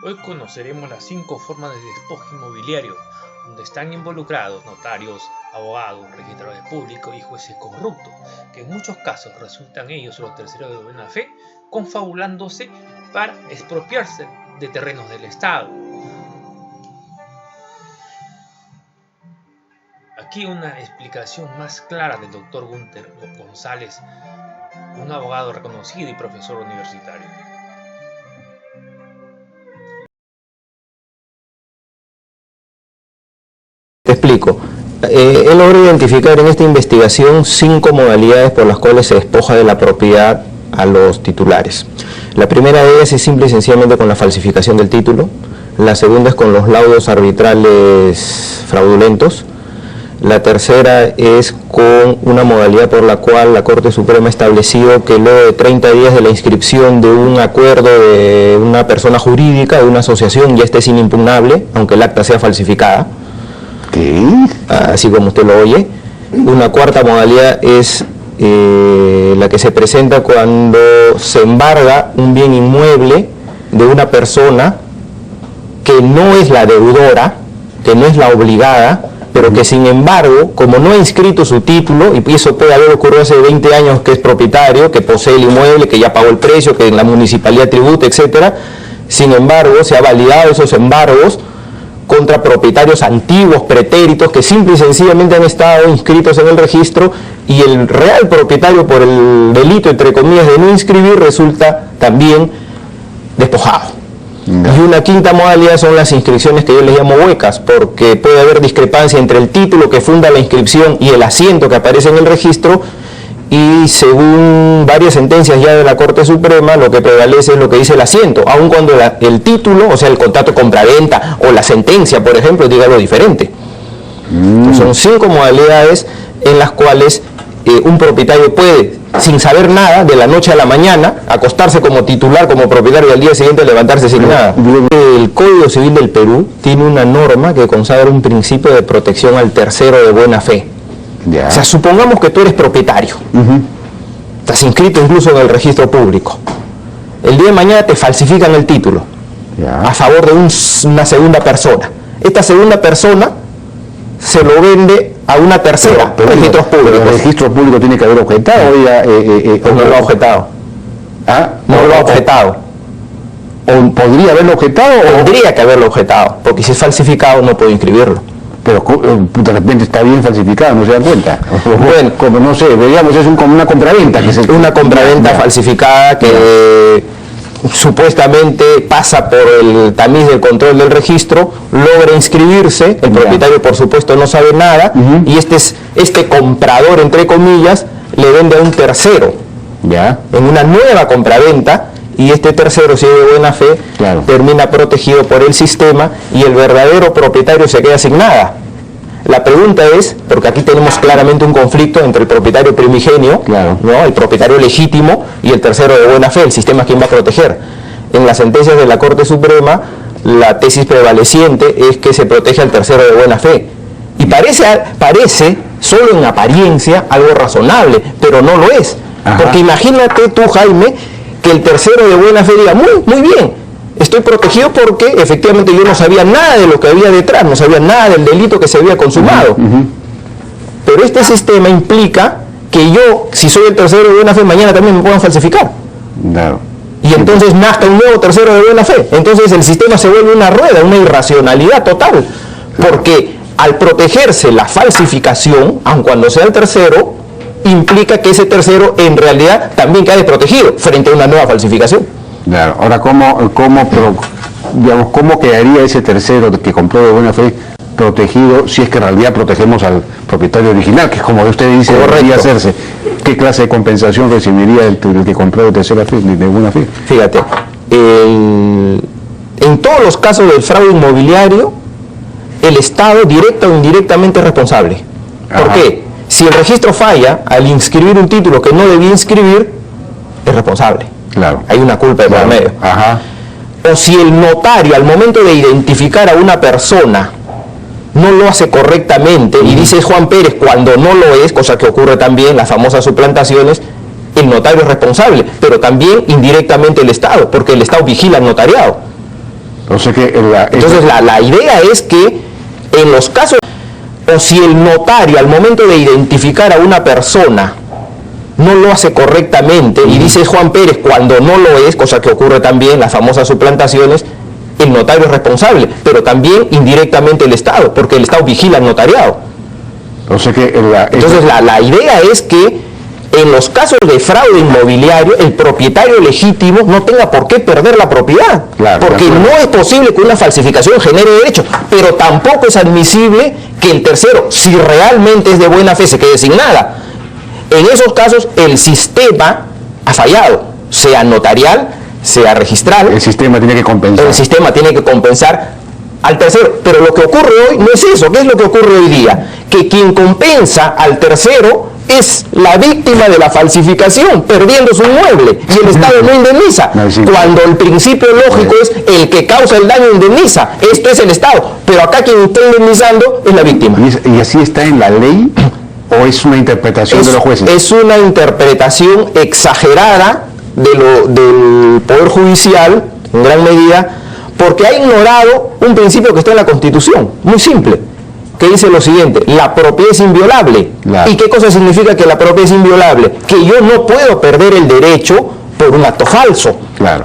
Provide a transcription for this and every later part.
Hoy conoceremos las 5 formas de despojo inmobiliario, donde están involucrados notarios, abogados, registradores públicos y jueces corruptos, que en muchos casos resultan ellos los terceros de buena fe, confabulándose para expropiarse de terrenos del Estado. Aquí una explicación más clara del Dr. Gunter González, un abogado reconocido y profesor universitario. Te explico. Él logra identificar en esta investigación 5 modalidades por las cuales se despoja de la propiedad a los titulares. La primera de ellas es simple y sencillamente con la falsificación del título. La segunda es con los laudos arbitrales fraudulentos. La tercera es con una modalidad por la cual la Corte Suprema ha establecido que luego de 30 días de la inscripción de un acuerdo de una persona jurídica, de una asociación, ya este es inimpugnable, aunque el acta sea falsificada. ¿Qué? Así como usted lo oye. Una cuarta modalidad es la que se presenta cuando se embarga un bien inmueble de una persona que no es la deudora, que no es la obligada, pero que sin embargo, como no ha inscrito su título, y eso puede haber ocurrido hace 20 años, que es propietario, que posee el inmueble, que ya pagó el precio, que en la municipalidad tributa, etcétera, sin embargo, se ha validado esos embargos contra propietarios antiguos, pretéritos, que simple y sencillamente han estado inscritos en el registro, y el real propietario, por el delito, entre comillas, de no inscribir, resulta también despojado. Y una quinta modalidad son las inscripciones que yo les llamo huecas, porque puede haber discrepancia entre el título que funda la inscripción y el asiento que aparece en el registro, y según varias sentencias ya de la Corte Suprema, lo que prevalece es lo que dice el asiento, aun cuando el título, o sea, el contrato compraventa o la sentencia, por ejemplo, diga algo diferente. Entonces, son 5 modalidades en las cuales un propietario puede, sin saber nada, de la noche a la mañana, acostarse como titular, como propietario, y al día siguiente levantarse sin nada. El Código Civil del Perú tiene una norma que consagra un principio de protección al tercero de buena fe. Ya. O sea, supongamos que tú eres propietario, estás inscrito incluso en el registro público. El día de mañana te falsifican el título a favor de una segunda persona. Esta segunda persona se lo vende a una tercera, registros públicos. Pero el registro público tiene que haber objetado. No lo ha objetado. ¿Ah? No lo ha objetado. ¿O podría haberlo objetado? Tendría que haberlo objetado, porque si es falsificado no puedo inscribirlo. Pero de repente está bien falsificado, no se dan cuenta. Bueno, como no sé, digamos, es como una compraventa. Que una compraventa falsificada que supuestamente pasa por el tamiz del control del registro, logra inscribirse, el propietario por supuesto no sabe nada, y este comprador, entre comillas, le vende a un tercero en una nueva compraventa, y este tercero, si es de buena fe, termina protegido por el sistema, y el verdadero propietario se queda sin nada. La pregunta es, porque aquí tenemos claramente un conflicto entre el propietario primigenio, ¿no?, el propietario legítimo, y el tercero de buena fe, el sistema quien va a proteger. En las sentencias de la Corte Suprema, la tesis prevaleciente es que se protege al tercero de buena fe. Y parece, solo en apariencia, algo razonable, pero no lo es. Porque imagínate tú, Jaime, que el tercero de buena fe diga, muy bien, estoy protegido porque efectivamente yo no sabía nada de lo que había detrás, no sabía nada del delito que se había consumado. Pero este sistema implica que yo, si soy el tercero de buena fe, mañana también me puedan falsificar. Y entonces nazca un nuevo tercero de buena fe. Entonces el sistema se vuelve una rueda, una irracionalidad total. Porque al protegerse la falsificación, aun cuando sea el tercero, implica que ese tercero en realidad también queda desprotegido frente a una nueva falsificación. Claro. Ahora, ¿cómo quedaría ese tercero que compró de buena fe protegido si es que en realidad protegemos al propietario original, que es como usted dice, debería hacerse? ¿Qué clase de compensación recibiría el que compró de tercera fe, de buena fe? Fíjate, en todos los casos del fraude inmobiliario, el Estado, directa o indirectamente, es responsable. ¿Por qué? Si el registro falla al inscribir un título que no debía inscribir, es responsable. Hay una culpa de por medio. O si el notario, al momento de identificar a una persona, no lo hace correctamente y dice Juan Pérez cuando no lo es, cosa que ocurre también, las famosas suplantaciones, el notario es responsable, pero también indirectamente el Estado, porque el Estado vigila al notariado. O sea que entonces la idea es que en los casos, o si el notario al momento de identificar a una persona no lo hace correctamente y dice Juan Pérez cuando no lo es, cosa que ocurre también en las famosas suplantaciones, el notario es responsable, pero también indirectamente el Estado, porque el Estado vigila al notariado. O sea que entonces la idea es que en los casos de fraude inmobiliario, el propietario legítimo no tenga por qué perder la propiedad, porque no es posible que una falsificación genere derechos, pero tampoco es admisible que el tercero, si realmente es de buena fe, se quede sin nada. En esos casos el sistema ha fallado, sea notarial, sea registral. El sistema tiene que compensar. El sistema tiene que compensar al tercero, pero lo que ocurre hoy no es eso. ¿Qué es lo que ocurre hoy día? Que quien compensa al tercero es la víctima de la falsificación, perdiendo su inmueble, y el Estado no indemniza, cuando el principio lógico es el que causa el daño indemniza. Esto es el Estado, pero acá quien está indemnizando es la víctima. ¿Y así está en la ley o es una interpretación de los jueces? Es una interpretación exagerada del Poder Judicial, en gran medida, porque ha ignorado un principio que está en la Constitución, muy simple, que dice lo siguiente: la propiedad es inviolable. ¿Y qué cosa significa que la propiedad es inviolable? Que yo no puedo perder el derecho por un acto falso.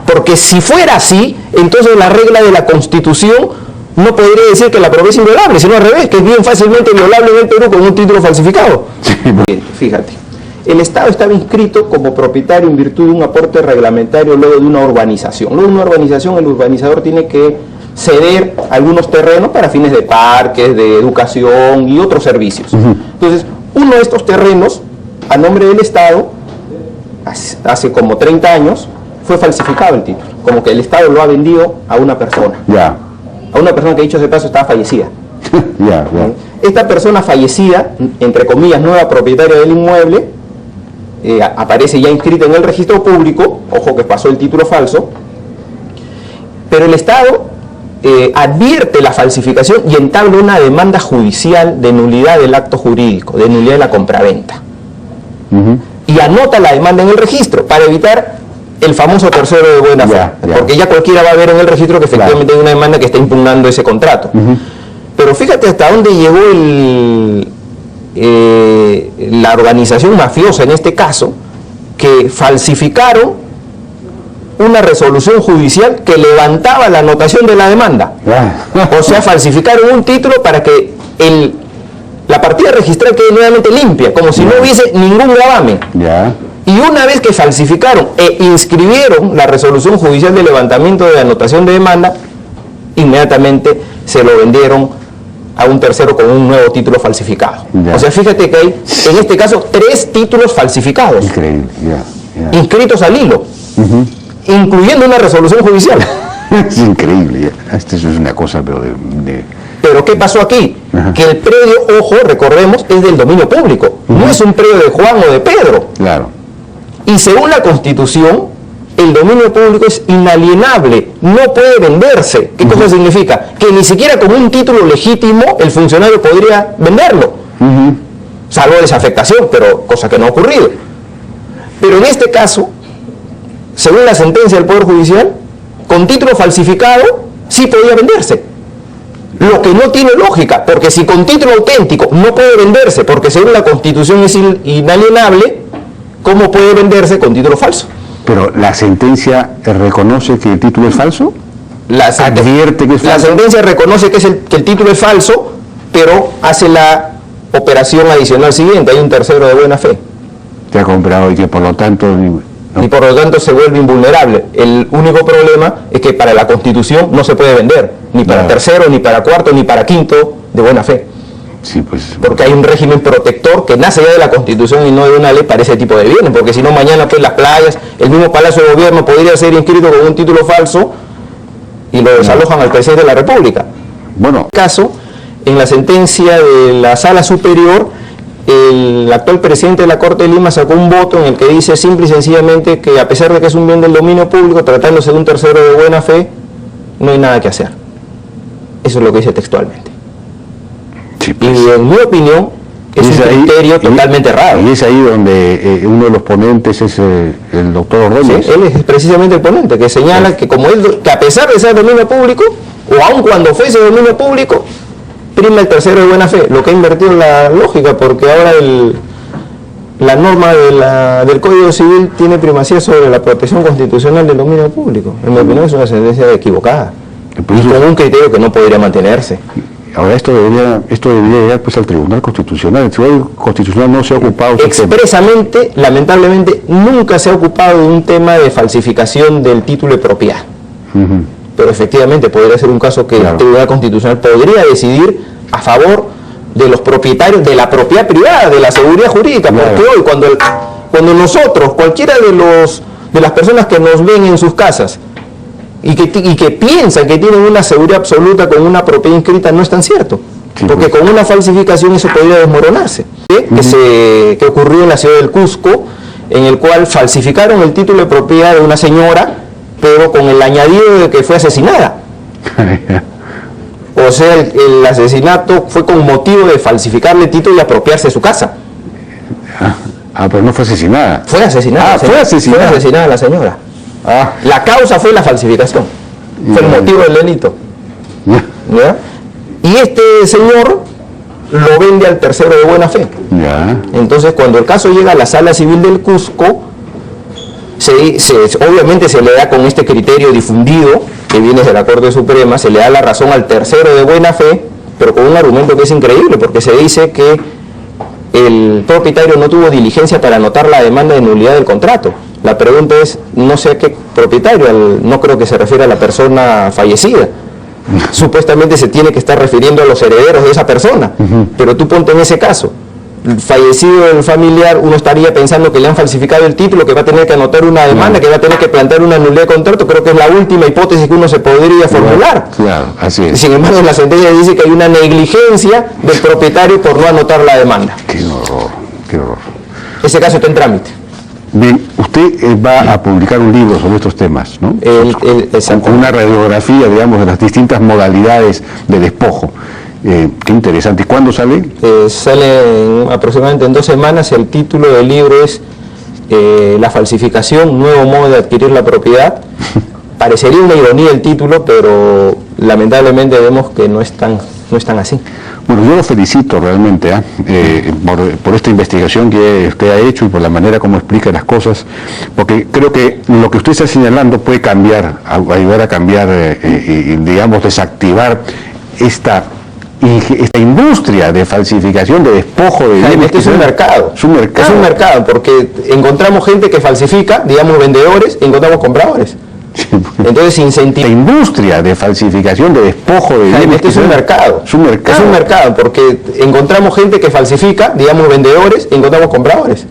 Porque si fuera así, entonces la regla de la Constitución no podría decir que la propiedad es inviolable, sino al revés, que es bien fácilmente violable en el Perú con un título falsificado. Fíjate, el Estado estaba inscrito como propietario en virtud de un aporte reglamentario luego de una urbanización. Luego de una urbanización, el urbanizador tiene que ceder algunos terrenos para fines de parques, de educación y otros servicios. Entonces, uno de estos terrenos, a nombre del Estado, hace como 30 años, fue falsificado el título, como que el Estado lo ha vendido a una persona. A una persona que, dicho de paso, estaba fallecida. Esta persona fallecida, entre comillas, nueva propietaria del inmueble, aparece ya inscrita en el registro público, ojo que pasó el título falso, pero el Estado advierte la falsificación y entabla una demanda judicial de nulidad del acto jurídico, de nulidad de la compraventa. Y anota la demanda en el registro para evitar el famoso tercero de buena fe, porque ya cualquiera va a ver en el registro que efectivamente hay una demanda que está impugnando ese contrato. Pero fíjate hasta dónde llegó la organización mafiosa en este caso, que falsificaron una resolución judicial que levantaba la anotación de la demanda. O sea, falsificaron un título para que la partida registral quede nuevamente limpia, como si no hubiese ningún gravamen. Y una vez que falsificaron e inscribieron la resolución judicial de levantamiento de anotación de demanda, inmediatamente se lo vendieron a un tercero con un nuevo título falsificado. O sea, fíjate que hay, en este caso, 3 títulos falsificados. Increíble. Inscritos al hilo, incluyendo una resolución judicial. Es increíble. Esto es una cosa, pero Pero ¿qué pasó aquí? Que el predio, ojo, recordemos, es del dominio público. No es un predio de Juan o de Pedro. Y según la Constitución, el dominio público es inalienable, no puede venderse. ¿Qué cosa significa? Que ni siquiera con un título legítimo el funcionario podría venderlo, salvo desafectación, pero cosa que no ha ocurrido. Pero en este caso, según la sentencia del Poder Judicial, con título falsificado sí podía venderse. Lo que no tiene lógica, porque si con título auténtico no puede venderse, porque según la Constitución es inalienable, ¿cómo puede venderse con título falso? Pero la sentencia reconoce que el título es falso. Advierte que es falso. La sentencia reconoce que el título es falso, pero hace la operación adicional siguiente: hay un tercero de buena fe que ha comprado y que por lo tanto y por lo tanto se vuelve invulnerable. El único problema es que para la Constitución no se puede vender, ni para tercero, ni para cuarto, ni para quinto de buena fe. Porque hay un régimen protector que nace ya de la Constitución y no de una ley para ese tipo de bienes, porque si no mañana pues las playas, el mismo Palacio de Gobierno podría ser inscrito con un título falso y lo desalojan al presidente de la República. En este caso, en la sentencia de la Sala Superior, el actual presidente de la Corte de Lima sacó un voto en el que dice simple y sencillamente que, a pesar de que es un bien del dominio público, tratándose de un tercero de buena fe, no hay nada que hacer. Eso es lo que dice textualmente. Y en mi opinión, es un criterio totalmente raro. Y es ahí donde uno de los ponentes es el doctor Ordóñez. Sí, él es precisamente el ponente, que señala que como él, que a pesar de ser dominio público, o aun cuando fuese dominio público, prima el tercero de buena fe, lo que ha invertido la lógica, porque ahora la norma del Código Civil tiene primacía sobre la protección constitucional del dominio público. En mi opinión es una sentencia equivocada, y con un criterio que no podría mantenerse. Ahora esto debería llegar pues al Tribunal Constitucional. El Tribunal Constitucional no se ha ocupado expresamente, lamentablemente, nunca se ha ocupado de un tema de falsificación del título de propiedad. Pero efectivamente podría ser un caso que el Tribunal Constitucional podría decidir a favor de los propietarios de la propiedad privada, de la seguridad jurídica, porque hoy cuando nosotros, cualquiera de las personas que nos ven en sus casas, y que piensan que tienen una seguridad absoluta con una propiedad inscrita, no es tan cierto, porque con una falsificación eso podría desmoronarse. Que ocurrió en la ciudad del Cusco, en el cual falsificaron el título de propiedad de una señora, pero con el añadido de que fue asesinada. O sea, el asesinato fue con motivo de falsificarle el título y apropiarse de su casa. Pero no fue asesinada. Fue asesinada. Fue asesinada la señora. La causa fue la falsificación, fue el motivo del delito. ¿Ya? Y este señor lo vende al tercero de buena fe. Entonces, cuando el caso llega a la Sala Civil del Cusco, obviamente se le da con este criterio difundido que viene de la Corte Suprema, se le da la razón al tercero de buena fe, pero con un argumento que es increíble, porque se dice que el propietario no tuvo diligencia para anotar la demanda de nulidad del contrato. La pregunta es, no sé a qué propietario, no creo que se refiere a la persona fallecida. Supuestamente se tiene que estar refiriendo a los herederos de esa persona, pero tú ponte en ese caso. Fallecido el familiar, uno estaría pensando que le han falsificado el título, que va a tener que anotar una demanda, que va a tener que plantear una nulidad de contrato. Creo que es la última hipótesis que uno se podría formular. Así es. Sin embargo, la sentencia dice que hay una negligencia del propietario por no anotar la demanda. Qué horror, qué horror. Ese caso está en trámite. Bien, usted va a publicar un libro sobre estos temas, ¿no? Con una radiografía, digamos, de las distintas modalidades de despojo. Qué interesante. ¿Y cuándo sale? Sale aproximadamente en 2 semanas. El título del libro es La falsificación, nuevo modo de adquirir la propiedad. Parecería una ironía el título, pero lamentablemente vemos que no es tan así. Bueno, yo lo felicito realmente por esta investigación que usted ha hecho y por la manera como explica las cosas, porque creo que lo que usted está señalando puede cambiar, ayudar a cambiar, digamos, desactivar esta industria de falsificación, de despojo de bienes. Este es un mercado. Es un mercado, porque encontramos gente que falsifica, digamos vendedores, y encontramos compradores. Entonces incentiva. La industria de falsificación, de despojo de bienes. Este es un mercado. Es un mercado, porque encontramos gente que falsifica, digamos vendedores, y encontramos compradores.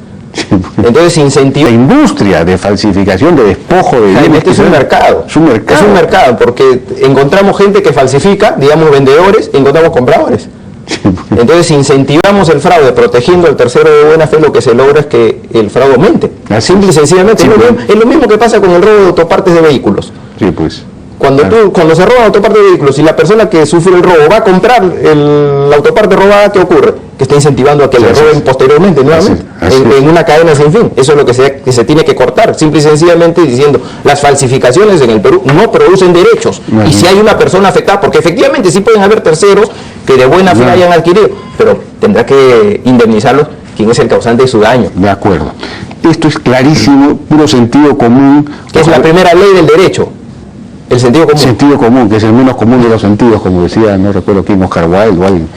Entonces incentiva. La industria de falsificación, de despojo de bienes. Este es un mercado. Es un mercado, porque encontramos gente que falsifica, digamos vendedores, y encontramos compradores. Entonces incentivamos el fraude, protegiendo al tercero de buena fe. Lo que se logra es que el fraude aumente. Simple y sencillamente. Es lo mismo que pasa con el robo de autopartes de vehículos. Cuando se roban autopartes de vehículos y la persona que sufre el robo va a comprar la autoparte robada, ¿qué ocurre? Que está incentivando a que le roben posteriormente, nuevamente, en una cadena sin fin. Eso es lo que se tiene que cortar, simple y sencillamente diciendo, las falsificaciones en el Perú no producen derechos. Y si hay una persona afectada, porque efectivamente sí pueden haber terceros que de buena fe hayan adquirido, pero tendrá que indemnizarlos quien es el causante de su daño. De acuerdo. Esto es clarísimo, puro sentido común. Que es la primera ley del derecho. El sentido común. Sentido común, que es el menos común de los sentidos, como decía, no recuerdo quién, Oscar Wilde o alguien.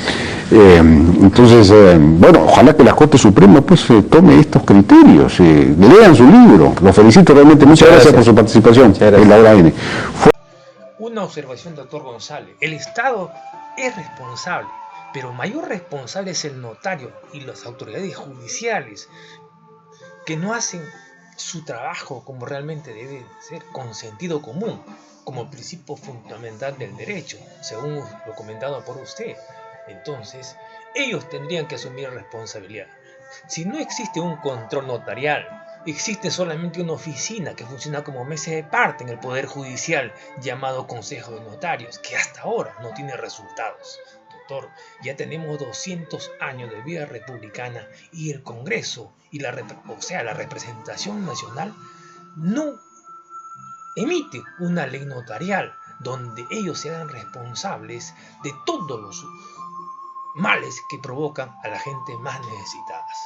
Entonces, bueno, ojalá que la Corte Suprema pues tome estos criterios, lean su libro. Lo felicito realmente, muchas gracias por su participación en la hora N. Una observación, doctor González. El Estado es responsable, pero mayor responsable es el notario y las autoridades judiciales, que no hacen su trabajo como realmente debe ser, con sentido común, como principio fundamental del derecho, según lo comentado por usted. Entonces, ellos tendrían que asumir responsabilidad. Si no existe un control notarial, existe solamente una oficina que funciona como mesa de parte en el Poder Judicial, llamado Consejo de Notarios, que hasta ahora no tiene resultados. doctor, ya tenemos 200 años de vida republicana y el Congreso y la representación nacional no emite una ley notarial donde ellos se hagan responsables de todos los males que provocan a la gente más necesitadas.